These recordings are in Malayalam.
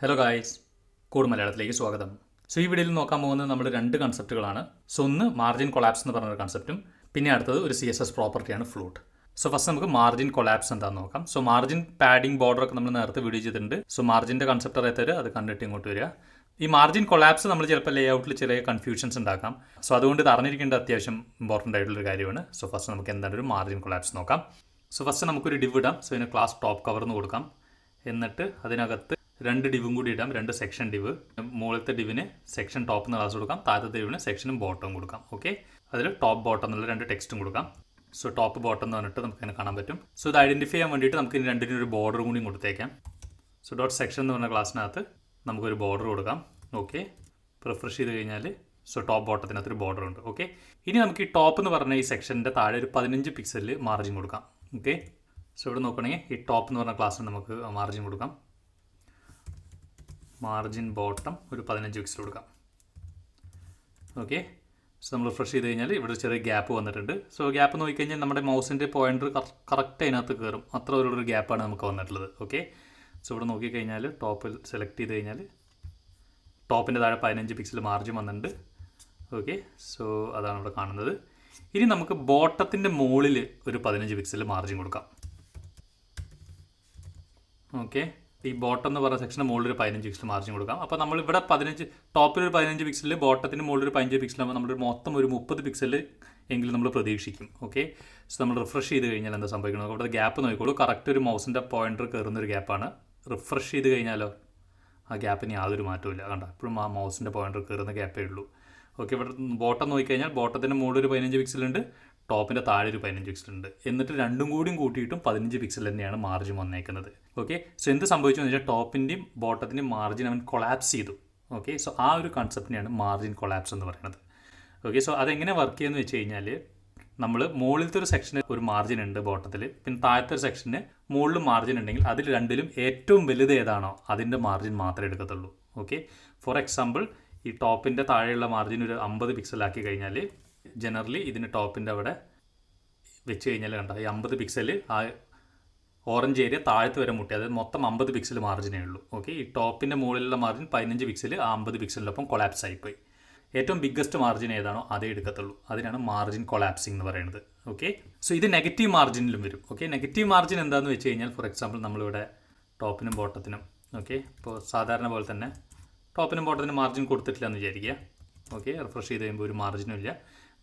ഹലോ ഗായ്സ്, കോഡ് മലയാളത്തിലേക്ക് സ്വാഗതം. സോ ഈ വീഡിയോയിൽ നോക്കാൻ പോകുന്നത് നമ്മൾ രണ്ട് കൺസെപ്റ്റുകളാണ്. സോ ഒന്ന് മാർജിൻ കൊളാപ്സ് എന്ന് പറഞ്ഞൊരു കൺസെപ്റ്റും പിന്നെ അടുത്തത് ഒരു CSS പ്രോപ്പർട്ടിയാണ് ഫ്ലൂട്ട്. സോ ഫസ്റ്റ് നമുക്ക് മാർജിൻ കൊളാപ്സ് എന്താണെന്ന് നോക്കാം. സോ മാർജിൻ പാഡിംഗ് ബോർഡർ ഒക്കെ നമ്മൾ നേരത്തെ വീഡിയോ ചെയ്തിട്ടുണ്ട്. സോ മാർജിൻ്റെ കൺസെപ്റ്റ് അറിയാത്തവർ അത് കണ്ടിട്ട് ഇങ്ങോട്ട് വരിക. ഈ മാർജിൻ കൊളാപ്സ് നമ്മൾ ചിലപ്പോൾ ലേ ഔട്ടിൽ ചെറിയ കൺഫ്യൂഷൻസ് ഉണ്ടാക്കാം. സോ അതുകൊണ്ട് ഇത് അറിഞ്ഞിരിക്കേണ്ട അത്യാവശ്യം ഇമ്പോർട്ടൻ്റ് ആയിട്ടുള്ളൊരു കാര്യമാണ്. സോ ഫസ്റ്റ് നമുക്ക് എന്താണ് ഒരു മാർജിൻ കൊളാപ്സ് നോക്കാം. സോ ഫസ്റ്റ് നമുക്കൊരു ഡിവ് ഇടാം. സോ ഇതിന് ക്ലാസ് ടോപ്പ് കവർന്ന് കൊടുക്കാം. എന്നിട്ട് അതിനകത്ത് രണ്ട് ഡിവും കൂടി ഇടാം, രണ്ട് സെക്ഷൻ ഡിവ്. മുകളിലത്തെ ഡിവിന് സെക്ഷൻ ടോപ്പ് എന്ന് ക്ലാസ് കൊടുക്കാം, താഴത്തെ ഡിവിന് സെക്ഷനും ബോട്ടവും കൊടുക്കാം. ഓക്കെ, അതിൽ ടോപ്പ് ബോട്ടം എന്നുള്ള രണ്ട് ടെക്സ്റ്റും കൊടുക്കാം. സോ ടോപ്പ് ബോട്ടം എന്ന് പറഞ്ഞിട്ട് നമുക്ക് ഇങ്ങനെ കാണാൻ പറ്റും. സോ ഇത് ഐഡൻറ്റിഫൈ ചെയ്യാൻ വേണ്ടിയിട്ട് നമുക്ക് ഇനി രണ്ടിനും ഒരു ബോർഡർ കൂടി കൊടുത്തേക്കാം. സോ ഡോട്ട് സെക്ഷൻ എന്ന് പറഞ്ഞ ക്ലാസ്സിനകത്ത് നമുക്കൊരു ബോർഡർ കൊടുക്കാം. ഓക്കെ, റിഫ്രഷ് ചെയ്ത് കഴിഞ്ഞാൽ സോ ടോപ്പ് ബോട്ടത്തിനകത്തൊരു ബോർഡർ ഉണ്ട്. ഓക്കെ, ഇനി നമുക്ക് ഈ ടോപ്പ് എന്ന് പറഞ്ഞ ഈ സെക്ഷൻ്റെ താഴെ ഒരു 15 പിക്സലിൽ മാർജിൻ കൊടുക്കാം. ഓക്കെ, സോ ഇവിടെ നോക്കുകയാണെങ്കിൽ ഈ ടോപ്പ് എന്ന് പറഞ്ഞ ക്ലാസ്സിന് നമുക്ക് മാർജിൻ കൊടുക്കാം. മാർജിൻ ബോട്ടം ഒരു 15 പിക്സൽ കൊടുക്കാം. ഓക്കെ, സോ നമ്മൾ റിഫ്രഷ് ചെയ്ത് കഴിഞ്ഞാൽ ഇവിടെ ഒരു ചെറിയ ഗ്യാപ്പ് വന്നിട്ടുണ്ട്. സോ ഗ്യാപ്പ് നോക്കിക്കഴിഞ്ഞാൽ നമ്മുടെ മൗസിൻ്റെ പോയിൻ്റർ കറക്റ്റ് അതിനകത്ത് കയറും. അത്ര ഒരു ഗ്യാപ്പാണ് നമുക്ക് വന്നിട്ടുള്ളത്. ഓക്കെ, സോ ഇവിടെ നോക്കിക്കഴിഞ്ഞാൽ ടോപ്പിൽ സെലക്ട് ചെയ്ത് കഴിഞ്ഞാൽ ടോപ്പിൻ്റെ താഴെ 15 പിക്സൽ മാർജിൻ വന്നിട്ടുണ്ട്. ഓക്കെ, സോ അതാണ് ഇവിടെ കാണുന്നത്. ഇനി നമുക്ക് ബോട്ടത്തിൻ്റെ മുകളിൽ ഒരു 15 പിക്സൽ മാർജിൻ കൊടുക്കാം. ഓക്കെ, ഈ ബോട്ടം എന്ന് പറയുന്ന സെക്ഷന് മുകളിൽ ഒരു 15 പിക്സൽ മാർജിൻ കൊടുക്കാം. അപ്പോൾ നമ്മളിവിടെ 15 ടോപ്പിൽ ഒരു 15 പിക്സൽ, ബോട്ടത്തിന് മുകളിൽ ഒരു 15 പിക്സൽ ആകുമ്പോൾ നമ്മൾ മൊത്തം ഒരു 30 പിക്സൽ എങ്കിലും നമ്മൾ പ്രതീക്ഷിക്കും. ഓക്കെ, സോ നമ്മൾ റിഫ്രഷ് ചെയ്ത് കഴിഞ്ഞാൽ എന്താ സംഭവിക്കുന്നത്? അവിടെ ഗ്യാപ്പ് നോക്കിക്കോളൂ. കറക്റ്റ് ഒരു മൗസിൻ്റെ പോയിൻ്റർ കയറുന്നൊരു ഗ്യാപ്പാണ്. റിഫ്രഷ് ചെയ്ത് കഴിഞ്ഞാലോ ആ ഗ്യാപ്പിന് യാതൊരു മാറ്റവും ഇല്ല. കണ്ട, എപ്പോഴും ആ മൗസിൻ്റെ പോയിൻ്റർ കയറുന്ന ഗ്യാപ്പേ ഉള്ളൂ. ഓക്കെ, ഇവിടെ ബോട്ടം നോക്കിക്കഴിഞ്ഞാൽ ബോട്ടത്തിൻ്റെ മുകളിൽ ഒരു 15 പിക്സലുണ്ട്, ടോപ്പിൻ്റെ താഴെ ഒരു 15 പിക്സലുണ്ട്. എന്നിട്ട് രണ്ടും കൂടിയും കൂട്ടിയിട്ടും 15 പിക്സൽ തന്നെയാണ് മാർജിൻ വന്നേക്കുന്നത്. ഓക്കെ, സോ എന്ത് സംഭവിച്ചു എന്ന് വെച്ചാൽ ടോപ്പിൻ്റെയും ബോട്ടത്തിൻ്റെയും മാർജിൻ അവൻ കൊളാപ്സ് ചെയ്തു. ഓക്കെ, സോ ആ ഒരു കൺസെപ്റ്റിനെയാണ് മാർജിൻ കൊളാപ്സ് എന്ന് പറയുന്നത്. ഓക്കെ, സോ അതെങ്ങനെ വർക്ക് ചെയ്യുമെന്ന് വെച്ച് കഴിഞ്ഞാൽ നമ്മൾ മുകളിലത്തെ ഒരു സെക്ഷന് ഒരു മാർജിൻ ഉണ്ട് ബോട്ടത്തിൽ, പിന്നെ താഴത്തെ ഒരു സെക്ഷന് മുകളിൽ മാർജിൻ ഉണ്ടെങ്കിൽ അതിൽ രണ്ടിലും ഏറ്റവും വലുത് ഏതാണോ അതിൻ്റെ മാർജിൻ മാത്രമേ എടുക്കത്തുള്ളൂ. ഓക്കെ, ഫോർ എക്സാമ്പിൾ ഈ ടോപ്പിൻ്റെ താഴെയുള്ള മാർജിൻ ഒരു 50 പിക്സലാക്കി കഴിഞ്ഞാൽ ജനറലി ഇതിന് ടോപ്പിൻ്റെ അവിടെ വെച്ച് കഴിഞ്ഞാൽ കണ്ട ഈ 50 പിക്സൽ ആ ഓറഞ്ച് ഏരിയ താഴത്ത് വരെ മുട്ടി, അതായത് മൊത്തം 50 പിക്സൽ മാർജിനേ ഉള്ളൂ. ഓക്കെ, ഈ ടോപ്പിൻ്റെ മുകളിലുള്ള മാർജിൻ 15 പിക്സൽ ആ 50 പിക്സലിനൊപ്പം കൊളാപ്സ് ആയിപ്പോയി. ഏറ്റവും ബിഗ്ഗസ്റ്റ് മാർജിൻ ഏതാണോ അതേ എടുക്കത്തുള്ളൂ. അതിനാണ് മാർജിൻ കൊളാപ്സിംഗ് എന്ന് പറയുന്നത്. ഓക്കെ, സോ ഇത് നെഗറ്റീവ് മാർജിനിലും വരും. ഓക്കെ, നെഗറ്റീവ് മാർജിൻ എന്താണെന്ന് വെച്ച് കഴിഞ്ഞാൽ ഫോർ എക്സാമ്പിൾ നമ്മളിവിടെ ടോപ്പിനും ബോട്ടത്തിനും ഓക്കെ ഇപ്പോൾ സാധാരണ പോലെ തന്നെ ടോപ്പിനും ബോട്ടത്തിനും മാർജിൻ കൊടുത്തിട്ടില്ല എന്ന് വിചാരിക്കുക. ഓക്കെ, റിഫ്രഷ് ചെയ്ത് കഴിയുമ്പോൾ ഒരു മാർജിനും ഇല്ല.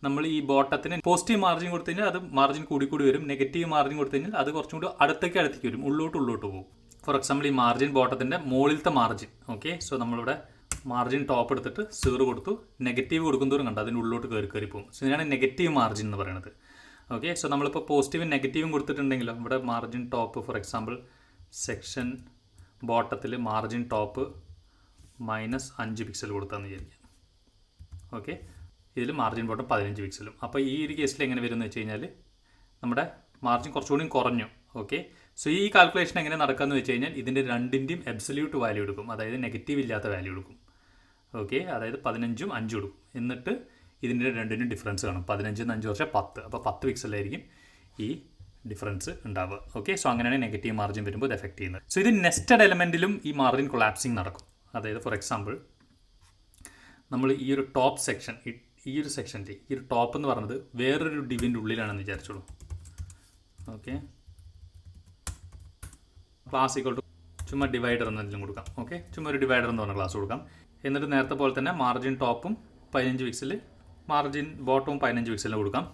നമ്മൾ ഈ ബോട്ടത്തിന് പോസിറ്റീവ് മാർജിൻ കൊടുത്തു കഴിഞ്ഞാൽ അത് മാർജിൻ കൂടി വരും. നെഗറ്റീവ് മാർജിൻ കൊടുത്തു കഴിഞ്ഞാൽ അത് കുറച്ചും കൂടി അടുത്തേക്ക് വരും, ഉള്ളോട്ട് പോകും. ഫോർ എക്സാമ്പിൾ ഈ മാർജിൻ ബോട്ടത്തിൻ്റെ മുകളിലത്തെ മാർജിൻ. ഓക്കെ, സോ നമ്മളിവിടെ മാർജിൻ ടോപ്പ് എടുത്തിട്ട് 0 കൊടുത്തു, നെഗറ്റീവ് കൊടുക്കുന്നതോറും കണ്ടു അതിന് ഉള്ളോട്ട് കയറി പോകും. സോ ഇതിനാണ് നെഗറ്റീവ് മാർജിൻ എന്ന് പറയുന്നത്. ഓക്കെ, സോ നമ്മളിപ്പോൾ പോസിറ്റീവും നെഗറ്റീവും കൊടുത്തിട്ടുണ്ടെങ്കിലോ ഇവിടെ margin top for example section ബോട്ടത്തിൽ മാർജിൻ ടോപ്പ് -5 പിക്സൽ കൊടുത്താന്ന് വിചാരിക്കാം. ഓക്കെ, ഇതിൽ മാർജിൻ ബോട്ടം 15 പിക്സലും. അപ്പോൾ ഈ ഒരു കേസിൽ എങ്ങനെ വരും എന്ന് വെച്ച് കഴിഞ്ഞാൽ നമ്മുടെ മാർജിൻ കുറച്ചുകൂടി കുറഞ്ഞു. ഓക്കെ, സോ ഈ കാൽക്കുലേഷൻ എങ്ങനെ നടക്കാമെന്ന് വെച്ച് കഴിഞ്ഞാൽ ഇതിൻ്റെ രണ്ടിൻ്റെയും അബ്സല്യൂട്ട് വാല്യൂ എടുക്കും, അതായത് നെഗറ്റീവ് ഇല്ലാത്ത വാല്യൂ എടുക്കും. ഓക്കെ, അതായത് 15ഉം 5 കൊടുക്കും. എന്നിട്ട് ഇതിൻ്റെ രണ്ടിനും ഡിഫറൻസ് കാണും. 15 5 വർഷം 10, അപ്പോൾ 10 പിക്സലായിരിക്കും ഈ ഡിഫറൻസ് ഉണ്ടാവുക. ഓക്കെ, സോ അങ്ങനെയാണ് നെഗറ്റീവ് മാർജിൻ വരുമ്പോൾ ഇത് എഫക്ട് ചെയ്യുന്നത്. സോ ഇത് നെസ്റ്റഡ് എലമെൻറ്റിലും ഈ മാർജിൻ കൊളാപ്സിങ് നടക്കും. അതായത് ഫോർ എക്സാമ്പിൾ നമ്മൾ ഈ ഒരു ടോപ്പ് സെക്ഷൻ, ഈ ഒരു സെക്ഷൻ്റെ ഈ ഒരു ടോപ്പ് എന്ന് പറയുന്നത് വേറൊരു ഡിവിൻ്റെ ഉള്ളിലാണെന്ന് വിചാരിച്ചോളൂ. ഓക്കെ, ക്ലാസ് ഈക്വൽ ടു ചുമ്മാ ഡിവൈഡർ എന്നതിലും കൊടുക്കാം. ഓക്കെ, ചുമ്മാ ഒരു ഡിവൈഡർ എന്ന് പറഞ്ഞ ക്ലാസ് കൊടുക്കാം. എന്നിട്ട് നേരത്തെ പോലെ തന്നെ മാർജിൻ ടോപ്പും 15 പിക്സൽ, മാർജിൻ ബോട്ടവും 15 പിക്സലിന് കൊടുക്കാം.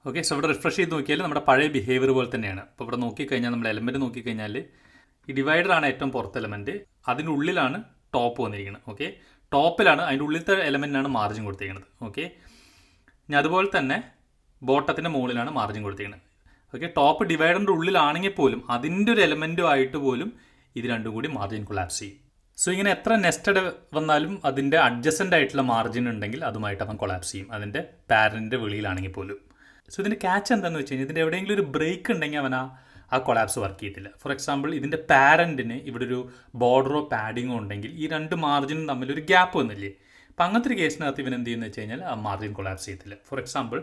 ഓക്കെ, സോ ഇവിടെ റിഫ്രഷ് ചെയ്ത് നോക്കിയാൽ നമ്മുടെ പഴയ ബിഹേവിയർ പോലെ തന്നെയാണ്. അപ്പോൾ ഇവിടെ നോക്കിക്കഴിഞ്ഞാൽ നമ്മുടെ എലമെൻറ്റ് നോക്കിക്കഴിഞ്ഞാൽ ഈ ഡിവൈഡറാണ് ഏറ്റവും പുറത്ത് എലമെൻറ്റ്, അതിൻ്റെ ഉള്ളിലാണ് ടോപ്പ് വന്നിരിക്കുന്നത്. ഓക്കെ, ടോപ്പിലാണ് അതിൻ്റെ ഉള്ളിലത്തെ എലമെൻറ്റിനാണ് മാർജിൻ കൊടുത്തിരിക്കുന്നത്. ഓക്കെ, ഇനി അതുപോലെ തന്നെ ബോട്ടത്തിൻ്റെ മുകളിലാണ് മാർജിൻ കൊടുത്തിരിക്കുന്നത്. ഓക്കെ, ടോപ്പ് ഡിവൈഡറിൻ്റെ ഉള്ളിലാണെങ്കിൽ പോലും അതിൻ്റെ ഒരു എലമെൻറ്റുമായിട്ട് പോലും ഇത് രണ്ടും കൂടി മാർജിൻ കൊളാപ്സ് ചെയ്യും. സോ ഇങ്ങനെ എത്ര നെസ്റ്റഡ് വന്നാലും അതിൻ്റെ അഡ്ജസൻ്റ് ആയിട്ടുള്ള മാർജിൻ ഉണ്ടെങ്കിൽ അതുമായിട്ട് അവൻ കൊളാപ്സ് ചെയ്യും, അതിൻ്റെ പാരൻറ്റിൻ്റെ വെളിയിലാണെങ്കിൽ പോലും. സോ ഇതിൻ്റെ ക്യാച്ച് എന്താണെന്ന് വെച്ച് കഴിഞ്ഞാൽ ഇതിൻ്റെ എവിടെയെങ്കിലും ഒരു ബ്രേക്ക് ഉണ്ടെങ്കിൽ അവൻ ആ കൊളാപ്സ് വർക്ക് ചെയ്യത്തില്ല. ഫോർ എക്സാമ്പിൾ ഇതിൻ്റെ പാരൻറ്റിന് ഇവിടെ ഒരു ബോർഡറോ പാഡിങ്ങോ ഉണ്ടെങ്കിൽ ഈ രണ്ട് മാർജിനും തമ്മിലൊരു ഗ്യാപ്പ് വന്നില്ലേ, അപ്പം അങ്ങനത്തെ ഒരു കേസിനകത്ത് ഇവൻ എന്ത് ചെയ്യുന്നത് വെച്ച് കഴിഞ്ഞാൽ ആ മാർജിൻ കൊളാപ്സ് ചെയ്യത്തില്ല. ഫോർ എക്സാമ്പിൾ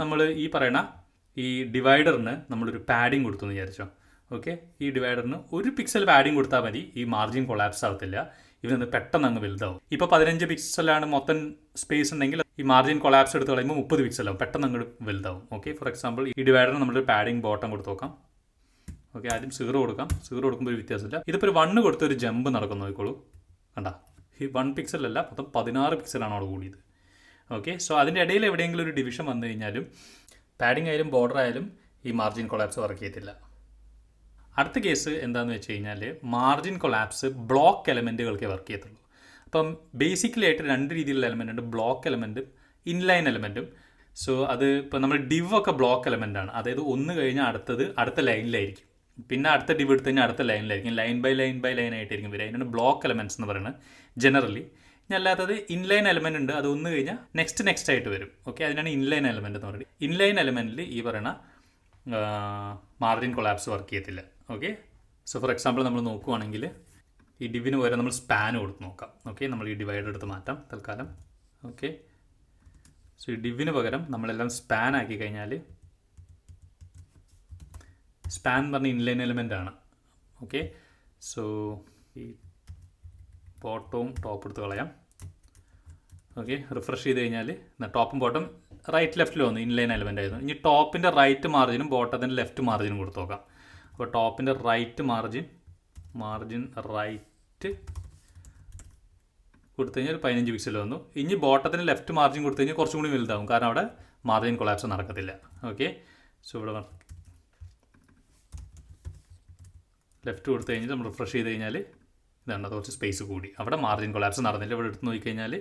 നമ്മൾ ഈ പറയണ ഈ ഡിവൈഡറിന് നമ്മളൊരു പാഡിങ് കൊടുത്തു എന്ന് വിചാരിച്ചോ. ഓക്കെ, ഈ ഡിവൈഡറിന് ഒരു പിക്സൽ പാഡിങ് കൊടുത്താൽ മതി, ഈ മാർജിൻ കൊളാപ്സ് ആവത്തില്ല, ഇവനത് പെട്ടെന്ന് അങ്ങ് വലുതാവും. ഇപ്പോൾ 15 പിക്സലാണ് മൊത്തം സ്പേസ് ഉണ്ടെങ്കിൽ ഈ മാർജിൻ കൊളാപ്സ് എടുത്ത് കളയുമ്പോൾ 30 പിക്സലാവും, പെട്ടെന്ന് അങ്ങോട്ട് വലുതാവും. ഓക്കെ, ഫോർ എക്സാമ്പിൾ ഈ ഡിവൈഡറിന് നമ്മൾ പാഡിങ് ബോട്ടം കൊടുത്ത് നോക്കാം. ഓക്കെ, ആദ്യം 0 കൊടുക്കാം. 0 കൊടുക്കുമ്പോൾ ഒരു വ്യത്യാസമില്ല. ഇതിപ്പോൾ ഒരു 1 കൊടുത്ത് ഒരു ജമ്പ് നടക്കുന്നു നോക്കിക്കോളൂ. കണ്ടാ, ഈ 1 പിക്സലല്ല, മൊത്തം 16 പിക്സലാണ് അവിടെ കൂടിയത്. ഓക്കെ, സോ അതിൻ്റെ ഇടയിൽ എവിടെയെങ്കിലും ഒരു ഡിവിഷൻ വന്നു കഴിഞ്ഞാലും പാഡിങ് ആയാലും ബോർഡർ ആയാലും ഈ മാർജിൻ കൊളാപ്സ് വർക്ക് ചെയ്യത്തില്ല. അടുത്ത കേസ് എന്താണെന്ന് വെച്ച് കഴിഞ്ഞാൽ മാർജിൻ കൊളാപ്സ് ബ്ലോക്ക് എലമെൻറ്റുകൾക്കേ വർക്ക് ചെയ്യത്തുള്ളൂ. അപ്പം ബേസിക്കലി ആയിട്ട് 2 രീതിയിലുള്ള എലമെൻ്റ് ഉണ്ട്, ബ്ലോക്ക് എലമെൻറ്റും ഇൻലൈൻ എലമെൻറ്റും. സോ അത് ഇപ്പോൾ നമ്മൾ ഡിവ് ഒക്കെ ബ്ലോക്ക് എലമെൻ്റാണ്, അതായത് ഒന്ന് കഴിഞ്ഞാൽ അടുത്ത ലൈനിലായിരിക്കും, പിന്നെ അടുത്ത ഡിവ് എടുത്ത് കഴിഞ്ഞാൽ അടുത്ത ലൈനിലായിരിക്കും, ലൈൻ ബൈ ലൈൻ ആയിട്ടായിരിക്കും വരിക. അതിനാണ് ബ്ലോക്ക് എലമെൻറ്റ്സ് എന്ന് പറയുന്നത് ജനറലി. അല്ലാത്തത് ഇൻലൈൻ എലമെൻ്റ് ഉണ്ട്, അത് ഒന്ന് കഴിഞ്ഞാൽ നെക്സ്റ്റ് ആയിട്ട് വരും. ഓക്കെ, അതിനാണ് ഇൻലൈൻ എലമെൻ്റ് എന്ന് പറയുന്നത്. ഇൻലൈൻ എലമെൻറ്റിൽ ഈ പറയുന്ന മാർജിൻ കൊളാപ്സ് വർക്ക് ചെയ്യത്തില്ല. ഓക്കെ, സോ ഫോർ എക്സാമ്പിൾ നമ്മൾ നോക്കുവാണെങ്കിൽ ഈ ഡിവിന് പകരം നമ്മൾ സ്പാൻ കൊടുത്ത് നോക്കാം. ഓക്കെ, നമ്മൾ ഈ ഡിവൈഡർ എടുത്ത് മാറ്റാം തൽക്കാലം. ഓക്കെ, സോ ഈ ഡിവിന് പകരം നമ്മളെല്ലാം സ്പാൻ ആക്കി കഴിഞ്ഞാൽ, സ്പാൻ എന്ന് പറഞ്ഞ ഇൻലൈൻ എലമെൻ്റ് ആണ്. ഓക്കെ, സോ ഈ ബോട്ടവും ടോപ്പ് എടുത്ത് കളയാം. ഓക്കെ, റിഫ്രഷ് ചെയ്ത് കഴിഞ്ഞാൽ ടോപ്പും ബോട്ടം റൈറ്റ് ലെഫ്റ്റിൽ വന്നു, ഇൻലൈൻ എലമെൻ്റ് ആയിരുന്നു. ഇനി ടോപ്പിൻ്റെ റൈറ്റ് മാർജിനും ബോട്ടത്തിൻ്റെ ലെഫ്റ്റ് മാർജിനും കൊടുത്ത് നോക്കാം. അപ്പോൾ ടോപ്പിൻ്റെ റൈറ്റ് മാർജിൻ റൈറ്റ് കൊടുത്തു കഴിഞ്ഞാൽ 15 പിക്സൽ വന്നു. ഇനി ബോട്ടത്തിന് ലെഫ്റ്റ് മാർജിൻ കൊടുത്തു കഴിഞ്ഞാൽ കുറച്ചും കൂടി വലുതാവും, കാരണം അവിടെ മാർജിൻ കൊളാപ്സ് നടക്കത്തില്ല. ഓക്കെ, സോ ഇവിടെ ലെഫ്റ്റ് കൊടുത്തു കഴിഞ്ഞാൽ നമ്മൾ റിഫ്രഷ് ചെയ്ത് കഴിഞ്ഞാൽ ഇതാണ് കുറച്ച് സ്പേസ് കൂടി, അവിടെ മാർജിൻ കൊളാപ്സ് നടന്നില്ല. ഇവിടെ എടുത്ത് നോക്കിക്കഴിഞ്ഞാൽ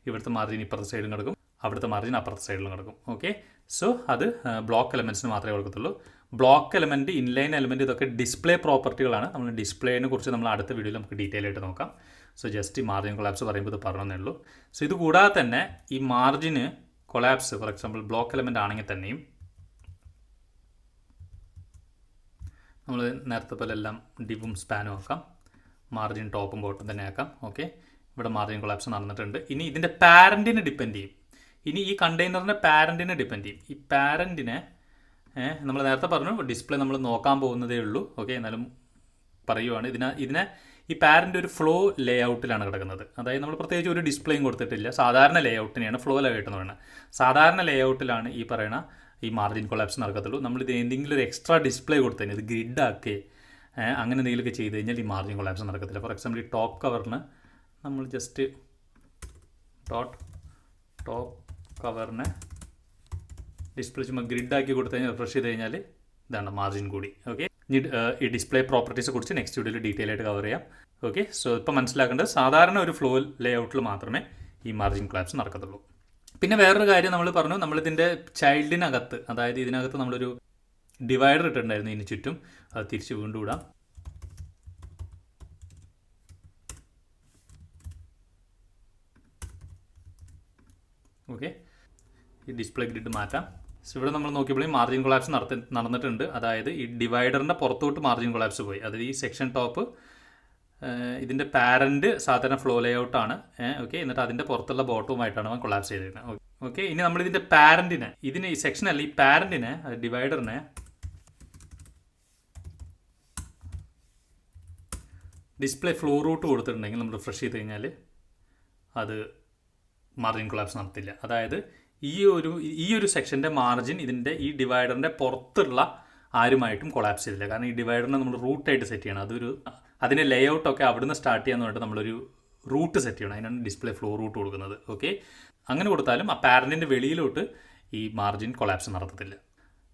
ഇവിടുത്തെ മാർജിൻ ഇപ്പുറത്തെ സൈഡിലും കിടക്കും, അവിടുത്തെ മാർജിൻ അപ്പുറത്തെ സൈഡിലും കിടക്കും. ഓക്കെ, സോ അത് ബ്ലോക്ക് എലമെൻറ്റ്സിന് മാത്രമേ കൊടുക്കത്തുള്ളൂ. ബ്ലോക്ക് എലമെൻറ്റ്, ഇൻലൈൻ എലമെൻറ്റ്, ഇതൊക്കെ ഡിസ്പ്ലേ പ്രോപ്പർട്ടികളാണ്. നമ്മൾ ഡിസ്പ്ലേനെ കുറിച്ച് നമ്മൾ അടുത്ത വീഡിയോയിൽ നമുക്ക് ഡീറ്റെയിൽ ആയിട്ട് നോക്കാം. സോ ജസ്റ്റ് ഈ മാർജിൻ കൊളാപ്സ് പറയുമ്പോൾ ഇത് പറഞ്ഞതേ ഉള്ളൂ. സോ ഇത് കൂടാതെ തന്നെ ഈ margin collapse for example block element ആണെങ്കിൽ തന്നെയും നമ്മൾ നേരത്തെ പോലെ എല്ലാം ഡിവും സ്പാനും ആക്കാം, മാർജിൻ ടോപ്പും ബോട്ടും തന്നെ ആക്കാം. ഓക്കെ, ഇവിടെ മാർജിൻ കൊളാപ്സ് നടന്നിട്ടുണ്ട്. ഇനി ഇതിൻ്റെ പാരൻറ്റിനെ ഡിപ്പെൻഡ് ചെയ്യും. ഇനി ഈ കണ്ടെയ്നറിൻ്റെ പാരൻറ്റിനെ ഡിപ്പെൻഡ് ചെയ്യും. ഈ പാരൻറ്റിനെ നമ്മൾ നേരത്തെ പറഞ്ഞു ഡിസ്പ്ലേ നമ്മൾ നോക്കാൻ പോകുന്നതേ ഉള്ളൂ. ഓക്കെ, എന്നാലും പറയുവാണ്, ഇതിനെ ഈ പാരൻ്റ് ഒരു ഫ്ലോ ലേ ഔട്ടിലാണ് കിടക്കുന്നത്. അതായത് നമ്മൾ പ്രത്യേകിച്ച് ഒരു ഡിസ്പ്ലേയും കൊടുത്തിട്ടില്ല, സാധാരണ ലേ ഔട്ടിനെയാണ് ഫ്ലോ ലേ ഔട്ട് എന്ന് പറയുന്നത്. സാധാരണ ലേ ഔട്ടിലാണ് ഈ പറയുന്ന ഈ മാർജിൻ കൊളാപ്സ് നടക്കത്തുള്ളൂ. നമ്മളിത് എന്തെങ്കിലും ഒരു എക്സ്ട്രാ ഡിസ്പ്ലേ കൊടുത്തു കഴിഞ്ഞാൽ ഇത് ഗ്രിഡാക്കി അങ്ങനെ എന്തെങ്കിലുമൊക്കെ ചെയ്ത് കഴിഞ്ഞാൽ ഈ മാർജിൻ കൊളാപ്സ് നടക്കത്തില്ല. ഫോർ എക്സാമ്പിൾ ഈ ടോപ്പ് കവറിന് നമ്മൾ ജസ്റ്റ് ടോപ്പ് കവറിനെ ഡിസ്പ്ലേ ചുമ്മാ ഗ്രിഡാക്കി കൊടുത്തു കഴിഞ്ഞാൽ റിഫ്രഷ് ചെയ്ത് കഴിഞ്ഞാൽ ഇതാണ് മാർജിൻ കൂടി. ഓക്കെ, ഈ ഡിസ്പ്ലേ പ്രോപ്പർട്ടീസ് കുറിച്ച് നെക്സ്റ്റ് വീഡിയോയിൽ ഡീറ്റെയിൽ ആയിട്ട് കവർ ചെയ്യാം. ഓക്കെ, സോ ഇപ്പോൾ മനസ്സിലാക്കേണ്ടത് സാധാരണ ഒരു ഫ്ലോ ലേ ഔട്ടിൽ മാത്രമേ ഈ മാർജിൻ കൊളാപ്സ് നടക്കത്തുള്ളൂ. പിന്നെ വേറൊരു കാര്യം നമ്മൾ പറഞ്ഞു, നമ്മളിതിൻ്റെ ചൈൽഡിനകത്ത്, അതായത് ഇതിനകത്ത് നമ്മളൊരു ഡിവൈഡർ ഇട്ടിട്ടുണ്ടായിരുന്നു ഇതിന് ചുറ്റും, അത് തിരിച്ച് വീണ്ടും ഇടാം. ഓക്കെ, ഈ ഡിസ്പ്ലേ ഗ്രിഡ് മാറ്റാം. സോ ഇവിടെ നമ്മൾ നോക്കിയപ്പോൾ മാർജിൻ കൊളാപ്സ് നടന്നിട്ടുണ്ട്. അതായത് ഈ ഡിവൈഡറിൻ്റെ പുറത്തോട്ട് മാർജിൻ കൊളാപ്സ് പോയി. അതായത് ഈ സെക്ഷൻ ടോപ്പ് ഇതിൻ്റെ പാരൻറ്റ് സാധാരണ ഫ്ലോ ലേ ഔട്ടാണ്. ഓക്കെ, എന്നിട്ട് അതിൻ്റെ പുറത്തുള്ള ബോട്ടവുമായിട്ടാണ് അവൻ കൊളാപ്സ് ചെയ്തിരിക്കുന്നത്. ഓക്കെ, ഇനി നമ്മളിതിൻ്റെ പാരൻറ്റിനെ, ഇതിന് ഈ സെക്ഷനല്ല, ഈ പാരൻറ്റിനെ ഡിവൈഡറിനെ ഡിസ്പ്ലേ ഫ്ലോ റൂട്ട് കൊടുത്തിട്ടുണ്ടെങ്കിൽ നമ്മൾ റിഫ്രഷ് ചെയ്ത് കഴിഞ്ഞാൽ അത് മാർജിൻ കൊളാപ്സ് നടത്തില്ല. അതായത് ഈ ഒരു സെക്ഷൻ്റെ മാർജിൻ ഇതിൻ്റെ ഈ ഡിവൈഡറിൻ്റെ പുറത്തുള്ള ആരുമായിട്ടും കൊളാപ്സ് ചെയ്തില്ല. കാരണം ഈ ഡിവൈഡറിനെ നമ്മൾ റൂട്ടായിട്ട് സെറ്റ് ചെയ്യണം. അതിൻ്റെ ലേ ഔട്ടൊക്കെ അവിടുന്ന് സ്റ്റാർട്ട് ചെയ്യാന്ന് പറഞ്ഞിട്ട് നമ്മളൊരു റൂട്ട് സെറ്റ് ചെയ്യണം. അതിനാണ് ഡിസ്പ്ലേ ഫ്ലോ റൂട്ട് കൊടുക്കുന്നത്. ഓക്കെ, അങ്ങനെ കൊടുത്താലും ആ പാരൻറ്റിൻ്റെ വെളിയിലോട്ട് ഈ മാർജിൻ കൊളാപ്സ് നടത്തത്തില്ല.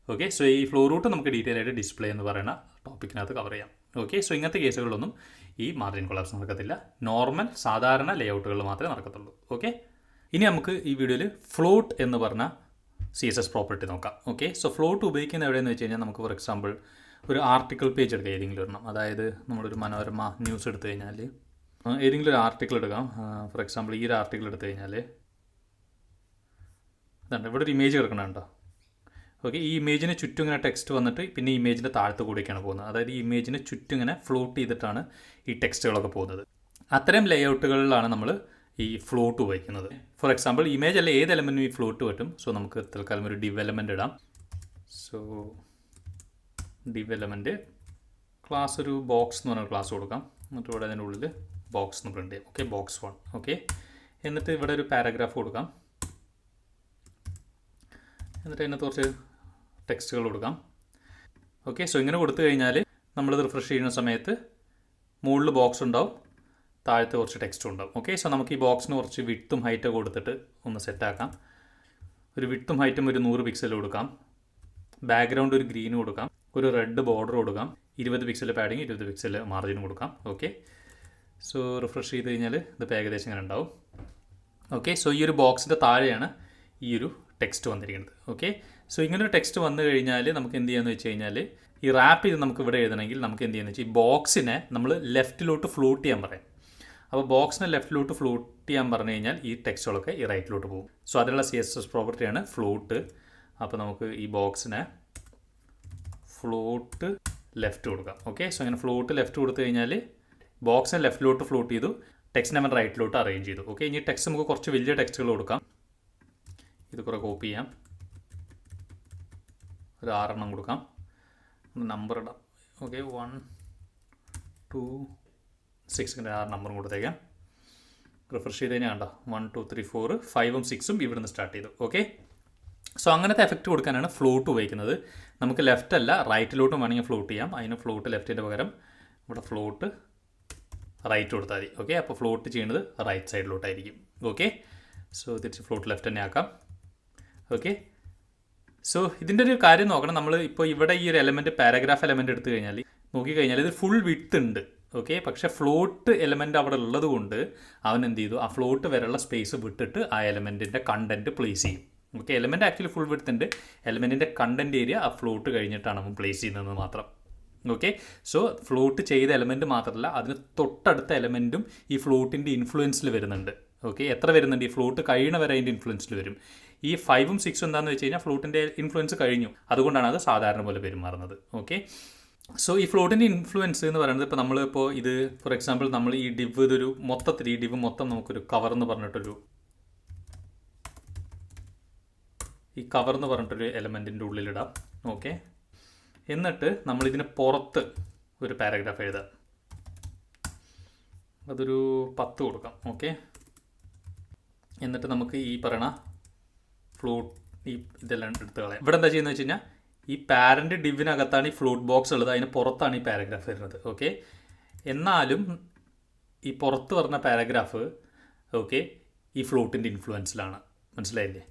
ഓക്കെ, സോ ഈ ഫ്ലോ റൂട്ട് നമുക്ക് ഡീറ്റെയിൽ ആയിട്ട് ഡിസ്പ്ലേ എന്ന് പറയുന്ന ടോപ്പിക്കിനകത്ത് കവർ ചെയ്യാം. ഓക്കെ, സോ ഇങ്ങനത്തെ കേസുകളിലൊന്നും ഈ മാർജിൻ കൊളാപ്സ് നടക്കത്തില്ല. നോർമൽ സാധാരണ ലേ ഔട്ടുകളിൽ മാത്രമേ നടക്കത്തുള്ളൂ. ഓക്കെ, ഇനി നമുക്ക് ഈ വീഡിയോയിൽ ഫ്ലോട്ട് എന്ന് പറഞ്ഞ CSS പ്രോപ്പർട്ടി നോക്കാം. ഓക്കെ, സോ ഫ്ലോട്ട് ഉപയോഗിക്കുന്നത് എവിടെയെന്ന് വെച്ച് കഴിഞ്ഞാൽ നമുക്ക് ഫോർ എക്സാമ്പിൾ ഒരു ആർട്ടിക്കിൾ പേജ് എടുക്കുക, ഏതെങ്കിലും ഒരെണ്ണം. അതായത് നമ്മളൊരു മനോരമ ന്യൂസ് എടുത്തു കഴിഞ്ഞാൽ ഏതെങ്കിലും ഒരു ആർട്ടിക്കിൾ എടുക്കാം. ഫോർ എക്സാമ്പിൾ ഈ ഒരു ആർട്ടിക്കിൾ എടുത്തു കഴിഞ്ഞാൽ ഇതുണ്ട്, ഇവിടെ ഒരു ഇമേജ് കിടക്കണുണ്ടോ. ഓക്കെ, ഈ ഇമേജിന് ചുറ്റും ഇങ്ങനെ ടെക്സ്റ്റ് വന്നിട്ട് പിന്നെ ഈ ഇമേജിൻ്റെ താഴത്ത് കൂടിയൊക്കെയാണ് പോകുന്നത്. അതായത് ഈ ഇമേജിന് ചുറ്റും ഇങ്ങനെ ഫ്ലോട്ട് ചെയ്തിട്ടാണ് ഈ ടെക്സ്റ്റുകളൊക്കെ പോകുന്നത്. അത്തരം ലേ ഔട്ടുകളിലാണ് നമ്മൾ ഈ ഫ്ലോട്ട് ഉപയോഗിക്കുന്നത്. ഫോർ എക്സാമ്പിൾ ഇമേജ് അല്ല ഏത് എലമെൻറ്റും ഈ ഫ്ലോട്ട് പറ്റും. സോ നമുക്ക് തൽക്കാലം ഒരു ഡിവ് എലമെൻ്റ് ഇടാം. സോ ഡിവ് എലമെൻറ്റ് ക്ലാസ് ഒരു ബോക്സ് എന്ന് പറഞ്ഞ ക്ലാസ് കൊടുക്കാം. എന്നിട്ട് ഇവിടെ അതിൻ്റെ ഉള്ളിൽ ബോക്സ് എന്ന് പ്രിൻറ്റ് ചെയ്യാം. Okay, box 1. ഓക്കെ, എന്നിട്ട് ഇവിടെ ഒരു പാരഗ്രാഫ് കൊടുക്കാം. എന്നിട്ട് അതിനകത്ത് കുറച്ച് ടെക്സ്റ്റുകൾ കൊടുക്കാം. ഓക്കെ, സോ ഇങ്ങനെ കൊടുത്തു കഴിഞ്ഞാൽ നമ്മളിത് റിഫ്രഷ് ചെയ്യുന്ന സമയത്ത് മുകളിൽ ബോക്സ് ഉണ്ടാവും, താഴത്തെ കുറച്ച് ടെക്സ്റ്റും ഉണ്ടാവും. ഓക്കെ, സോ നമുക്ക് ഈ ബോക്സിന് കുറച്ച് വിഡ്ത്തും ഹൈറ്റും കൊടുത്തിട്ട് ഒന്ന് സെറ്റാക്കാം. ഒരു വിഡ്ത്തും ഹൈറ്റും ഒരു 100 പിക്സൽ കൊടുക്കാം. ബാക്ക്ഗ്രൗണ്ട് ഒരു ഗ്രീൻ കൊടുക്കാം. ഒരു റെഡ് ബോർഡർ കൊടുക്കാം. 20 പിക്സൽ പാഡിങ്, 20 പിക്സൽ മാർജിനും കൊടുക്കാം. ഓക്കെ, സോ റിഫ്രഷ് ചെയ്ത് കഴിഞ്ഞാൽ ഇത് ഏകദേശം ഇങ്ങനെ ഉണ്ടാവും. ഓക്കെ, സോ ഈ ഒരു ബോക്സിൻ്റെ താഴെയാണ് ഈ ഒരു ടെക്സ്റ്റ് വന്നിരിക്കുന്നത്. ഓക്കെ, സോ ഇങ്ങനൊരു ടെക്സ്റ്റ് വന്നു കഴിഞ്ഞാൽ നമുക്ക് എന്ത് ചെയ്യാന്ന് വെച്ച് കഴിഞ്ഞാൽ ഈ റാപ്പ് ചെയ്ത് നമുക്ക് ഇവിടെ എഴുതണമെങ്കിൽ നമുക്ക് എന്ത് ചെയ്യാന്ന് വെച്ചാൽ ഈ ബോക്സിനെ നമ്മൾ ലെഫ്റ്റിലോട്ട് ഫ്ലോട്ട് ചെയ്യാൻ പറയാം. അപ്പോൾ ബോക്സിനെ ലെഫ്റ്റിലോട്ട് ഫ്ലോട്ട് ചെയ്യാൻ പറഞ്ഞു കഴിഞ്ഞാൽ ഈ ടെക്സ്റ്റുകളൊക്കെ ഈ റൈറ്റിലോട്ട് പോകും. സോ അതിനുള്ള CSS പ്രോപ്പർട്ടിയാണ് ഫ്ലോട്ട്. അപ്പോൾ നമുക്ക് ഈ ബോക്സിനെ ഫ്ലോട്ട് ലെഫ്റ്റ് കൊടുക്കാം. ഓക്കെ, സോ അങ്ങനെ ഫ്ലോട്ട് ലെഫ്റ്റ് കൊടുത്തു കഴിഞ്ഞാൽ ബോക്സിനെ ലെഫ്റ്റിലോട്ട് ഫ്ലോട്ട് ചെയ്തു, ടെക്സ്റ്റിനെ നമ്മൾ റൈറ്റിലോട്ട് അറേഞ്ച് ചെയ്തു. ഓക്കെ, ഇനി ടെക്സ്റ്റ് നമുക്ക് കുറച്ച് വലിയ ടെക്സ്റ്റുകൾ കൊടുക്കാം. ഇത് കുറേ കോപ്പി ചെയ്യാം. ഒരു 6 എണ്ണം കൊടുക്കാം. നമ്പർ ഇടാം. ഓക്കെ, 1 2 6 ഇങ്ങനെ 6 നമ്പറും കൊടുത്തേക്കാം. റിഫ്രഷ് ചെയ്ത് കഴിഞ്ഞാൽ കണ്ടോ 1 2 3 4 5ഉം 6ഉം ഇവിടുന്ന് സ്റ്റാർട്ട് ചെയ്തു. ഓക്കെ, സോ അങ്ങനത്തെ എഫക്റ്റ് കൊടുക്കാനാണ് ഫ്ലോട്ട് ഉപയോഗിക്കുന്നത്. നമുക്ക് ലെഫ്റ്റ് അല്ല റൈറ്റിലോട്ടും വേണമെങ്കിൽ ഫ്ലോട്ട് ചെയ്യാം. അതിന് ഫ്ലോട്ട് ലെഫ്റ്റിൻ്റെ പകരം ഇവിടെ ഫ്ലോട്ട് റൈറ്റ് കൊടുത്താൽ മതി. ഓക്കെ, അപ്പോൾ ഫ്ലോട്ട് ചെയ്യുന്നത് റൈറ്റ് സൈഡിലോട്ടായിരിക്കും. ഓക്കെ, സോ തിരിച്ച് ഫ്ലോട്ട് ലെഫ്റ്റ് തന്നെ ആക്കാം. ഓക്കെ, സോ ഇതിൻ്റെ ഒരു കാര്യം നോക്കണം. നമ്മൾ ഇപ്പോൾ ഇവിടെ ഈ ഒരു എലമെൻറ്റ് പാരഗ്രാഫ് എലമെൻറ്റ് എടുത്തു കഴിഞ്ഞാൽ നോക്കിക്കഴിഞ്ഞാൽ ഇത് ഫുൾ വിഡ്ത്ത് ഉണ്ട്. ഓക്കെ, പക്ഷേ ഫ്ലോട്ട് എലമെൻറ്റ് അവിടെ ഉള്ളത് കൊണ്ട് അവൻ എന്ത് ചെയ്തു, ആ ഫ്ലോട്ട് വരെയുള്ള സ്പേസ് വിട്ടിട്ട് ആ എലമെൻറ്റിൻ്റെ കണ്ടൻറ്റ് പ്ലേസ് ചെയ്യും. Okay, element actually full width ഉണ്ട്, എലമെൻറ്റിൻ്റെ കണ്ടൻറ്റ് ഏരിയ ആ ഫ്ലോട്ട് കഴിഞ്ഞിട്ടാണ് അവൻ പ്ലേസ് ചെയ്യുന്നത് മാത്രം. ഓക്കെ, സോ ഫ്ലോട്ട് ചെയ്ത എലമെൻറ്റ് മാത്രമല്ല അതിന് തൊട്ടടുത്ത എലമെൻറ്റും ഈ ഫ്ലോട്ടിൻ്റെ ഇൻഫ്ലുവൻസിൽ വരുന്നുണ്ട്. ഓക്കെ, എത്ര വരുന്നുണ്ട്, ഈ ഫ്ലോട്ട് കഴിയണ വരെ അതിൻ്റെ ഇൻഫ്ലുവൻസിൽ വരും. ഈ 5ഉം 6ഉം എന്താണെന്ന് വെച്ച് കഴിഞ്ഞാൽ ഫ്ലോട്ടിൻ്റെ ഇൻഫ്ലുവൻസ് കഴിഞ്ഞു, അതുകൊണ്ടാണ് അത് സാധാരണ പോലെ പെരുമാറുന്നത്. ഓക്കെ, സോ ഈ ഫ്ലോട്ടിൻ്റെ ഇൻഫ്ലുവൻസ് എന്ന് പറയുന്നത് ഇപ്പോൾ നമ്മളിപ്പോൾ ഇത് ഫോർ എക്സാമ്പിൾ നമ്മൾ ഈ ഡിവ് ഇതൊരു മൊത്തത്തിൽ ഈ ഡിവ് മൊത്തം നമുക്കൊരു കവർ എന്ന് പറഞ്ഞിട്ടൊരു എലമെൻറ്റിൻ്റെ ഉള്ളിലിടാം. ഓക്കെ, എന്നിട്ട് നമ്മളിതിന് പുറത്ത് ഒരു പാരഗ്രാഫ് എഴുതാം. അതൊരു 10 കൊടുക്കാം. ഓക്കെ, എന്നിട്ട് നമുക്ക് ഈ പറയണ ഫ്ലോട്ട് ഇതെല്ലാം എടുത്ത് കളയാം. ഇവിടെ എന്താ ചെയ്യുന്നത് വെച്ച് കഴിഞ്ഞാൽ ഈ പാരൻ്റ് ഡിവിനകത്താണ് ഈ ഫ്ലോട്ട് ബോക്സ് ഉള്ളത്, അതിന് പുറത്താണ് ഈ പാരഗ്രാഫ് വരുന്നത്. ഓക്കെ, എന്നാലും ഈ പുറത്ത് പറഞ്ഞ പാരഗ്രാഫ് ഓക്കെ ഈ ഫ്ലോട്ടിൻ്റെ ഇൻഫ്ലുവൻസിലാണ്. മനസ്സിലായില്ലേ?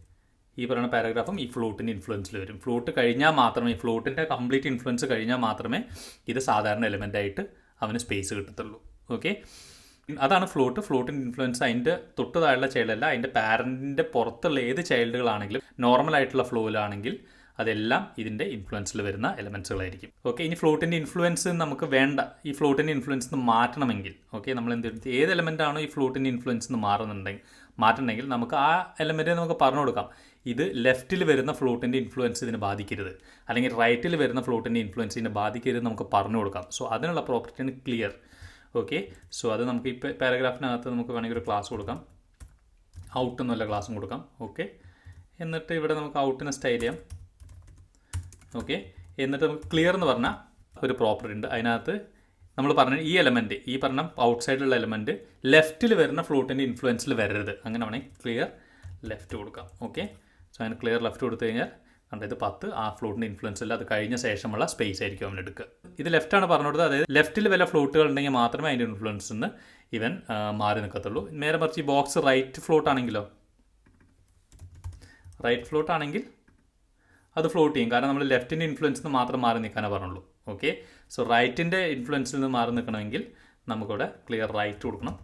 ഈ പറയുന്ന പാരഗ്രാഫും ഈ ഫ്ലോട്ടിൻ്റെ ഇൻഫ്ലുവൻസിൽ വരും. ഫ്ലോട്ട് കഴിഞ്ഞാൽ മാത്രമേ, ഈ ഫ്ലോട്ടിൻ്റെ കംപ്ലീറ്റ് ഇൻഫ്ലുവൻസ് കഴിഞ്ഞാൽ മാത്രമേ ഇത് സാധാരണ എലമെൻ്റായിട്ട് അവന് സ്പേസ് കിട്ടത്തുള്ളൂ. ഓക്കെ, അതാണ് ഫ്ലോട്ടിൻ്റെ ഇൻഫ്ലുവൻസ്. അതിൻ്റെ തൊട്ട് താഴെയുള്ള ചൈൽഡല്ല, അതിൻ്റെ പാരൻറ്റിൻ്റെ പുറത്തുള്ള ഏത് ചൈൽഡുകളാണെങ്കിലും നോർമലായിട്ടുള്ള ഫ്ലോയിലാണെങ്കിൽ അതെല്ലാം ഇതിൻ്റെ ഇൻഫ്ലുവൻസിൽ വരുന്ന എലമെൻസുകളായിരിക്കും. ഓക്കെ, ഇനി ഫ്ലോട്ടിൻ്റെ ഇൻഫ്ലുവൻസ് നമുക്ക് വേണ്ട, ഈ ഫ്ലോട്ടിൻ്റെ ഇൻഫ്ലുവൻസ് മാറ്റണമെങ്കിൽ ഓക്കെ നമ്മൾ ഏത് എലമെൻ്റ് ആണോ ഈ ഫ്ലോട്ടിൻ്റെ ഇൻഫ്ലുവൻസ് മാറ്റണമെങ്കിൽ നമുക്ക് ആ എലമെൻറ്റ് നമുക്ക് പറഞ്ഞു കൊടുക്കാം, ഇത് ലെഫ്റ്റിൽ വരുന്ന ഫ്ലോട്ടിൻ്റെ ഇൻഫ്ലുവൻസ് ഇതിനെ ബാധിക്കരുത്, അല്ലെങ്കിൽ റൈറ്റിൽ വരുന്ന ഫ്ലോട്ടിൻ്റെ ഇൻഫ്ലുവൻസ് ഇതിനെ ബാധിക്കരുത് നമുക്ക് പറഞ്ഞു കൊടുക്കാം. സോ അതിനുള്ള പ്രോപ്പർട്ടിയാണ് ക്ലിയർ. ഓക്കെ, സോ അത് നമുക്ക് ഈ പാരഗ്രാഫിനകത്ത് നമുക്ക് വേണമെങ്കിൽ ഒരു ക്ലാസ് കൊടുക്കാം, ഔട്ട് എന്നുള്ള ക്ലാസ്സും കൊടുക്കാം. ഓക്കെ, എന്നിട്ട് ഇവിടെ നമുക്ക് ഔട്ടിനെ സ്റ്റൈൽ ചെയ്യാം. ഓക്കെ, എന്നിട്ട് നമുക്ക് ക്ലിയർ എന്ന് പറഞ്ഞാൽ ഒരു പ്രോപ്പർട്ടി ഉണ്ട്. അതിനകത്ത് നമ്മൾ പറഞ്ഞ ഈ എലമെൻറ്റ്, ഈ പറഞ്ഞ ഔട്ട് സൈഡിലുള്ള എലമെൻറ്റ് ലെഫ്റ്റിൽ വരുന്ന ഫ്ലോട്ടിൻ്റെ ഇൻഫ്ലുവൻസിൽ വരരുത്. അങ്ങനെ വേണമെങ്കിൽ ക്ലിയർ ലെഫ്റ്റ് കൊടുക്കാം. ഓക്കെ, സോ അങ്ങനെ ക്ലിയർ ലെഫ്റ്റ് കൊടുത്തു കഴിഞ്ഞാൽ കണ്ട ഇത് 10 ആ ഫ്ലോട്ടിൻ്റെ ഇൻഫ്ലുവൻസ് അല്ല, അത് കഴിഞ്ഞ ശേഷമുള്ള സ്പേസ് ആയിരിക്കും അവൻ എടുക്കുക. ഇത് ലെഫ്റ്റാണ് പറഞ്ഞു കൊടുത്തത്, അതായത് ലെഫ്റ്റിൽ വല്ല ഫ്ലോട്ടുകൾ ഉണ്ടെങ്കിൽ മാത്രമേ അതിൻ്റെ ഇൻഫ്ലുവൻസിൽ നിന്ന് ഇവൻ മാറി നിൽക്കത്തുള്ളൂ. നേരെ മറിച്ച് ഈ ബോക്സ് റൈറ്റ് ഫ്ലോട്ട് ആണെങ്കിലോ, റൈറ്റ് ഫ്ലോട്ട് ആണെങ്കിൽ അത് ഫ്ലോട്ട് ചെയ്യും, കാരണം നമ്മൾ ലെഫ്റ്റിൻ്റെ ഇൻഫ്ലുവൻസിൽ നിന്ന് മാത്രം മാറി നിൽക്കാനേ പറഞ്ഞുള്ളൂ. ഓക്കെ, സോ റൈറ്റിൻ്റെ ഇൻഫ്ലുവൻസിൽ നിന്ന് മാറി നിൽക്കണമെങ്കിൽ നമുക്കിവിടെ ക്ലിയർ റൈറ്റ് കൊടുക്കണം.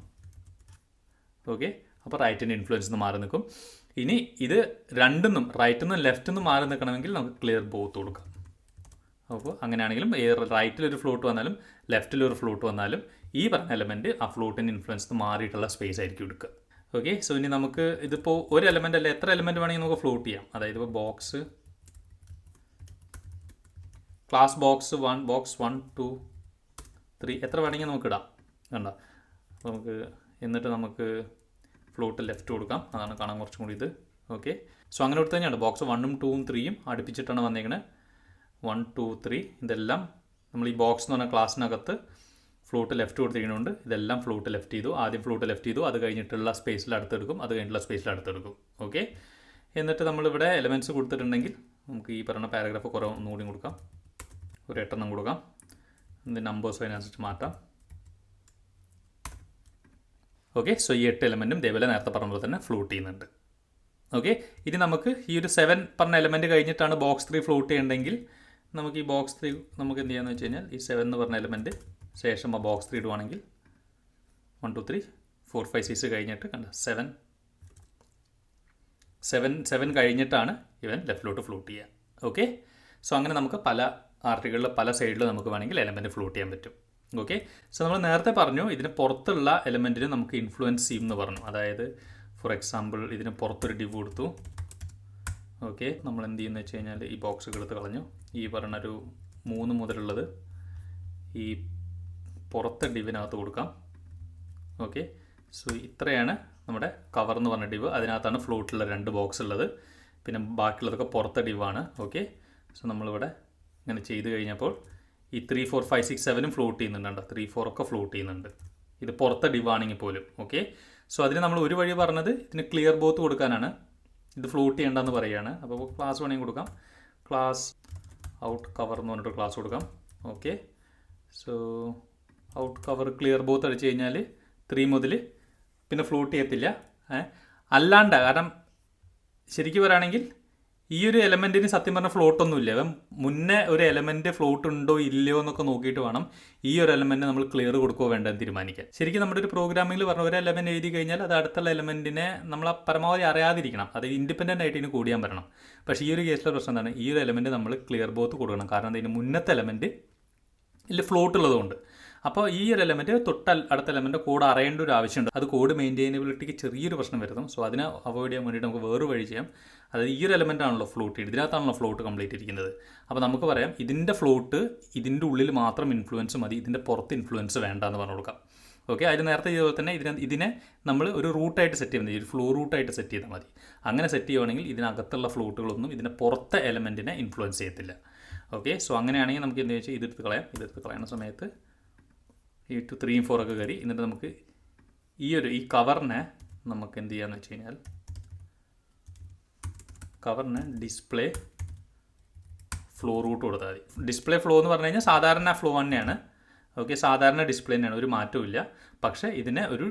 ഓക്കെ, അപ്പോൾ റൈറ്റിൻ്റെ ഇൻഫ്ലുവൻസിൽ നിന്ന് മാറി നിൽക്കും. ഇനി ഇത് രണ്ടിന്നും റൈറ്റിൽ നിന്നും ലെഫ്റ്റിൽ നിന്നും മാറി നിൽക്കണമെങ്കിൽ നമുക്ക് ക്ലിയർ ബോത്ത് കൊടുക്കാം. അപ്പോൾ അങ്ങനെയാണെങ്കിലും റൈറ്റിലൊരു ഫ്ലോട്ട് വന്നാലും ലെഫ്റ്റിലൊരു ഫ്ലോട്ട് വന്നാലും ഈ പറഞ്ഞ എലമെൻറ്റ് ആ ഫ്ലോട്ടിൻ്റെ ഇൻഫ്ലുവൻസ് മാറിയിട്ടുള്ള സ്പേസ് ആയിരിക്കും എടുക്കുക. ഓക്കെ, സോ ഇനി നമുക്ക് ഇതിപ്പോൾ ഒരു എലമെൻ്റ് അല്ല എത്ര എലമെൻറ്റ് വേണമെങ്കിൽ നമുക്ക് ഫ്ലോട്ട് ചെയ്യാം. അതായത് ഇപ്പോൾ ബോക്സ് ക്ലാസ് ബോക്സ് 1 ബോക്സ് 1 2 3 എത്ര വേണമെങ്കിൽ നമുക്ക് ഇടാം. കണ്ടോ, അപ്പോൾ എന്നിട്ട് നമുക്ക് ഫ്ലോട്ട് ലെഫ്റ്റ് കൊടുക്കാം, അതാണ് കാണാൻ കുറച്ചും കൂടി ഇത്. ഓക്കെ, സോ അങ്ങനെ കൊടുത്തു കഴിഞ്ഞാൽ ബോക്സ് 1ഉം 2ഉം 3ഉം അടുപ്പിച്ചിട്ടാണ് വന്നേക്കുന്നത്. 1 2 3 ഇതെല്ലാം നമ്മൾ ഈ ബോക്സ് എന്ന് പറഞ്ഞ ക്ലാസ്സിനകത്ത് ഫ്ലോട്ട് ലെഫ്റ്റ് കൊടുത്തിരിക്കുന്നുണ്ട്. ഇതെല്ലാം ഫ്ലോട്ട് ലെഫ്റ്റ് ചെയ്തു. ആദ്യം ഫ്ലോട്ട് ലെഫ്റ്റ് ചെയ്തു, അത് കഴിഞ്ഞിട്ടുള്ള സ്പേസിൽ അടുത്തെടുക്കും, അത് കഴിഞ്ഞിട്ടുള്ള സ്പേസിൽ അടുത്തെടുക്കും. ഓക്കെ, എന്നിട്ട് നമ്മളിവിടെ എലമെൻറ്റ്സ് കൊടുത്തിട്ടുണ്ടെങ്കിൽ നമുക്ക് ഈ പറഞ്ഞ പാരഗ്രാഫ് കുറേ ഒന്നുകൂടി കൊടുക്കാം, ഒരു 8 കൊടുക്കാം. ഇത് നമ്പേഴ്സ് അതിനനുസരിച്ച് മാറ്റാം. ഓക്കെ, സോ ഈ 8 എലമെൻറ്റും ഇതേപോലെ നേരത്തെ പറഞ്ഞ പോലെ തന്നെ ഫ്ലോട്ട് ചെയ്യുന്നുണ്ട്. ഓക്കെ, ഇനി നമുക്ക് ഈ ഒരു 7 പറഞ്ഞ എലമെൻറ്റ് കഴിഞ്ഞിട്ടാണ് ബോക്സ് 3 ഫ്ലോട്ട് ചെയ്യണമെങ്കിൽ നമുക്ക് ഈ ബോക്സ് 3 നമുക്ക് എന്ത് ചെയ്യാമെന്ന് വെച്ച് കഴിഞ്ഞാൽ ഈ 7 എന്ന് പറഞ്ഞ എലമെൻറ്റ് ശേഷം ആ ബോക്സ് 3 ഇടുവാണെങ്കിൽ 1 2 3 4 5 6 കഴിഞ്ഞിട്ട് കണ്ട 7 കഴിഞ്ഞിട്ടാണ് ഇവൻ ലെഫ്റ്റിലോട്ട് ഫ്ലോട്ട് ചെയ്യുക. ഓക്കെ, സോ അങ്ങനെ നമുക്ക് പല ആർട്ടിക്കിളിൽ പല സൈഡിൽ നമുക്ക് വേണമെങ്കിൽ എലമെൻറ്റ് ഫ്ലോട്ട് ചെയ്യാൻ പറ്റും. ഓക്കെ, സോ നമ്മൾ നേരത്തെ പറഞ്ഞു ഇതിന് പുറത്തുള്ള എലമെൻറ്റിന് നമുക്ക് ഇൻഫ്ലുവൻസ് ചെയ്യും എന്ന് പറഞ്ഞു. അതായത് ഫോർ എക്സാമ്പിൾ ഇതിന് പുറത്തൊരു ഡിവ് കൊടുത്തു. ഓക്കെ, നമ്മൾ എന്ത് ചെയ്യുന്നത് വെച്ച് കഴിഞ്ഞാൽ ഈ ബോക്സ് എടുത്ത് കളഞ്ഞു. ഈ പറഞ്ഞൊരു 3 മുതലുള്ളത് ഈ പുറത്തെ ഡിവിനകത്ത് കൊടുക്കാം. ഓക്കെ, സോ ഇത്രയാണ് നമ്മുടെ കവർ എന്ന് പറഞ്ഞ ഡിവ്. അതിനകത്താണ് ഫ്ലോട്ടുള്ള 2 ബോക്സ് ഉള്ളത്. പിന്നെ ബാക്കിയുള്ളതൊക്കെ പുറത്തെ ഡിവാണ്. ഓക്കെ, സോ നമ്മളിവിടെ ഇങ്ങനെ ചെയ്ത് കഴിഞ്ഞപ്പോൾ ഈ 3 4 5 6 7 ഫ്ലോട്ട് ചെയ്യുന്നുണ്ട്. 3 4 ഒക്കെ ഫ്ലോട്ട് ചെയ്യുന്നുണ്ട്. ഇത് പുറത്തെ ഡിവാണെങ്കിൽ പോലും. ഓക്കെ, സോ അതിന് നമ്മൾ ഒരു വഴി പറഞ്ഞത് ഇതിന് ക്ലിയർ ബോത്ത് കൊടുക്കാനാണ്. ഇത് ഫ്ലോട്ട് ചെയ്യേണ്ടെന്ന് പറയുകയാണ്. അപ്പോൾ ക്ലാസ് വേണമെങ്കിൽ കൊടുക്കാം. ക്ലാസ് ഔട്ട് കവർ എന്ന് പറഞ്ഞിട്ട് ക്ലാസ് കൊടുക്കാം. Okay, so out cover clear both അടിച്ച് കഴിഞ്ഞാൽ 3 മുതൽ പിന്നെ ഫ്ലോട്ട് ചെയ്യത്തില്ല. അല്ലാണ്ട് കാരണം ശരിക്കും പറയുകയാണെങ്കിൽ ഈ ഒരു എലമെൻറ്റിന് സത്യം പറഞ്ഞാൽ ഫ്ലോട്ടൊന്നുമില്ല. അപ്പം മുന്നേ ഒരു എലമെൻറ്റ് ഫ്ലോട്ട് ഉണ്ടോ ഇല്ലയോ എന്നൊക്കെ നോക്കിയിട്ട് വേണം ഈ ഒരു എലമെൻറ്റ് നമ്മൾ ക്ലിയർ കൊടുക്കുകയോ വേണ്ടെന്ന് തീരുമാനിക്കാൻ. ശരിക്കും നമ്മുടെ ഒരു പ്രോഗ്രാമിംഗിൽ പറഞ്ഞ ഒരു എലമെൻറ്റ് എഴുതി കഴിഞ്ഞാൽ അത് അടുത്തുള്ള എലമെൻറ്റിനെ നമ്മൾ പരമാവധി അറിയാതിരിക്കണം. അത് ഇൻഡിപെൻഡൻ്റ് ആയിട്ട് ഇതിന് കൂടിയാൻ പറ്റണം. പക്ഷേ ഈ ഒരു കേസിലെ പ്രശ്നം എന്താണ്, ഈ ഒരു എലമെൻറ്റ് നമ്മൾ ക്ലിയർ ബോത്ത് കൊടുക്കണം. കാരണം ഇതിന് മുന്നത്തെ എലമെൻറ്റ് ഇതിൽ ഫ്ലോട്ട് ഉള്ളതുകൊണ്ട്. അപ്പോൾ ഈ ഒരു എലമെൻറ്റ് അടുത്ത എലമെൻറ്റ് കോഡ് അറിയേണ്ട ഒരു ആവശ്യമുണ്ട്. അത് കോഡ് മെയിൻറ്റെയിനബിലിറ്റിക്ക് ചെറിയൊരു പ്രശ്നം വരുന്നു. സോ അതിനെ അവോയ്ഡ് ചെയ്യാൻ വേണ്ടിയിട്ട് നമുക്ക് വേറൊരു വഴി ചെയ്യാം. അതായത് ഈ ഒരു എലമെൻ്റ് ആണല്ലോ ഫ്ലോട്ട്, ഇതിനകത്താണല്ലോ ഫ്ലോട്ട് കംപ്ലീറ്റ് ഇരിക്കുന്നത്. അപ്പോൾ നമുക്ക് പറയാം ഇതിൻ്റെ ഫ്ലോട്ട് ഇതിൻ്റെ ഉള്ളിൽ മാത്രം ഇൻഫ്ലുവൻസ് മതി, ഇതിൻ്റെ പുറത്ത് ഇൻഫ്ലുവൻസ് വേണ്ട എന്ന് പറഞ്ഞു കൊടുക്കാം. ഓക്കെ, അതിന് നേരത്തെ ചെയ്തപോലെ തന്നെ ഇതിനെ നമ്മൾ ഒരു റൂട്ടായിട്ട് സെറ്റ് ചെയ്താൽ മതി, ഒരു ഫ്ലോ റൂട്ടായിട്ട് സെറ്റ് ചെയ്താൽ മതി. അങ്ങനെ സെറ്റ് ചെയ്യുകയാണെങ്കിൽ ഇതിനകത്തുള്ള ഫ്ലോട്ടുകളൊന്നും ഇതിൻ്റെ പുറത്തെ എലമെൻറ്റിനെ ഇൻഫ്ലുവൻസ് ചെയ്യത്തില്ല. ഓക്കെ, സോ അങ്ങനെയാണെങ്കിൽ നമുക്ക് എന്താ വെച്ചാൽ ഇതെടുത്ത് കളയുന്ന സമയത്ത് ഈ 3 4 ഒക്കെ കയറി. എന്നിട്ട് നമുക്ക് ഈ കവറിനെ നമുക്ക് എന്ത് ചെയ്യാന്ന് വെച്ച് കഴിഞ്ഞാൽ കവറിന് ഡിസ്പ്ലേ ഫ്ലോ റൂട്ട് കൊടുത്താൽ മതി. ഡിസ്പ്ലേ ഫ്ലോ എന്ന് പറഞ്ഞു കഴിഞ്ഞാൽ സാധാരണ ഫ്ലോ തന്നെയാണ്. ഓക്കെ, സാധാരണ ഡിസ്പ്ലേ തന്നെയാണ്, ഒരു മാറ്റവും ഇല്ല. പക്ഷേ ഇതിനെ ഒരു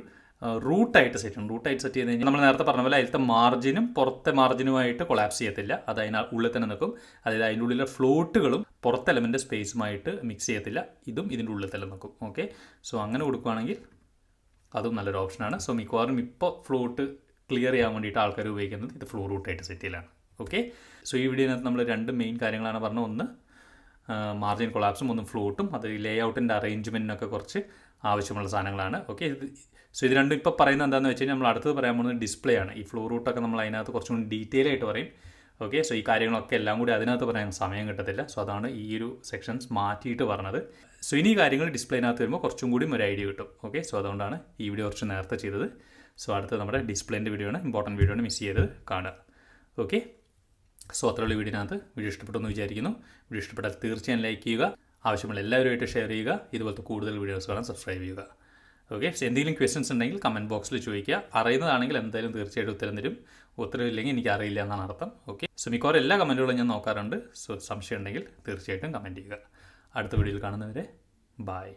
റൂട്ടായിട്ട് സെറ്റ് ചെയ്യണം. റൂട്ടായിട്ട് സെറ്റ് ചെയ്ത് കഴിഞ്ഞാൽ നമ്മൾ നേരത്തെ പറഞ്ഞ പോലെ അതിലത്തെ മാർജിനും പുറത്തെ മാർജിനുമായിട്ട് കൊളാപ്സ് ചെയ്യത്തില്ല. അത് ഉള്ളിൽ തന്നെ നിൽക്കും. അതായത് അതിൻ്റെ ഉള്ളിലെ ഫ്ലോട്ടുകളും പുറത്തെ എലമെൻ്റ് സ്പേസുമായിട്ട് മിക്സ് ചെയ്യത്തില്ല. ഇതും ഇതിൻ്റെ ഉള്ളിൽ തന്നെ നിൽക്കും. ഓക്കെ, സോ അങ്ങനെ കൊടുക്കുകയാണെങ്കിൽ അതും നല്ലൊരു ഓപ്ഷനാണ്. സോ മിക്കവാറും ഇപ്പോൾ ഫ്ലോട്ട് ക്ലിയർ ചെയ്യാൻ വേണ്ടിയിട്ട് ആൾക്കാർ ഉപയോഗിക്കുന്നത് ഇത് ഫ്ലോ റൂട്ടായിട്ട് സെറ്റ് ചെയ്യലാണ്. ഓക്കെ, സോ ഈ വീഡിയോനകത്ത് നമ്മൾ 2 മെയിൻ കാര്യങ്ങളാണ് പറഞ്ഞത്. ഒന്ന് മാർജിൻ കൊളാപ്സും, ഒന്ന് ഫ്ലോട്ടും. അത് ലേ ഔട്ടിൻ്റെ അറേഞ്ച്മെൻറ്റിനൊക്കെ കുറച്ച് ആവശ്യമുള്ള സാധനങ്ങളാണ്. ഓക്കെ, സോ ഇത് രണ്ടും ഇപ്പോൾ പറയുന്നത് എന്താണെന്ന് വെച്ച് കഴിഞ്ഞാൽ നമ്മൾ അടുത്തത് പറയാൻ പോകുന്നത് ഡിസ്പ്ലേ ആണ്. ഈ ഫ്ലോ റൂട്ടൊക്കെ നമ്മൾ അതിനകത്ത് കുറച്ചും കൂടി ഡീറ്റെയിൽ ആയിട്ട് പറയും. ഓക്കെ, സോ ഈ കാര്യങ്ങളൊക്കെ എല്ലാം കൂടി അതിനകത്ത് പറയാൻ സമയം കിട്ടത്തില്ല. സോ അതാണ് ഈ ഒരു സെക്ഷൻസ് മാറ്റിയിട്ട് പറഞ്ഞത്. സോ ഇനി കാര്യങ്ങൾ ഡിസ്പ്ലേനകത്ത് വരുമ്പോൾ കുറച്ചും കൂടി ഒരു ഐഡിയ കിട്ടും. ഓക്കെ, സോ അതുകൊണ്ടാണ് ഈ വീഡിയോ കുറച്ച് നേരത്തെ ചെയ്തത്. സോ അടുത്ത് നമ്മുടെ ഡിസ്പ്ലേൻ്റെ വീഡിയോ ആണ്, ഇമ്പോർട്ടൻറ്റ് വീഡിയോ ആണ്, മിസ് ചെയ്ത് കാണുക. ഓക്കെ, സോ അത്രയുള്ള വീഡിയോ ഇഷ്ടപ്പെട്ടു എന്ന് വിചാരിക്കുന്നു. വീഡിയോ ഇഷ്ടപ്പെട്ടാൽ തീർച്ചയായും ലൈക്ക് ചെയ്യുക, ആവശ്യമുള്ള എല്ലാവരുമായിട്ട് ഷെയർ ചെയ്യുക. ഇതുപോലത്തെ കൂടുതൽ വീഡിയോസ് കാണാൻ സബ്സ്ക്രൈബ് ചെയ്യുക. ഓക്കെ, എന്തെങ്കിലും ക്വസ്റ്റ്യൻസ് ഉണ്ടെങ്കിൽ കമൻറ്റ് ബോക്സിൽ ചോദിക്കുക. അറിയുന്നതാണെങ്കിൽ എന്തായാലും തീർച്ചയായിട്ടും ഉത്തരം തരും. ഉത്തരവില്ലെങ്കിൽ എനിക്ക് അറിയില്ല എന്നാണ് അർത്ഥം. ഓക്കെ, സോ മിക്കവാറും എല്ലാ കമൻറ്റുകളും ഞാൻ നോക്കാറുണ്ട്. സോ സംശയം ഉണ്ടെങ്കിൽ തീർച്ചയായിട്ടും കമൻറ്റ് ചെയ്യുക. അടുത്ത വീഡിയോയിൽ കാണുന്നവരെ ബൈ.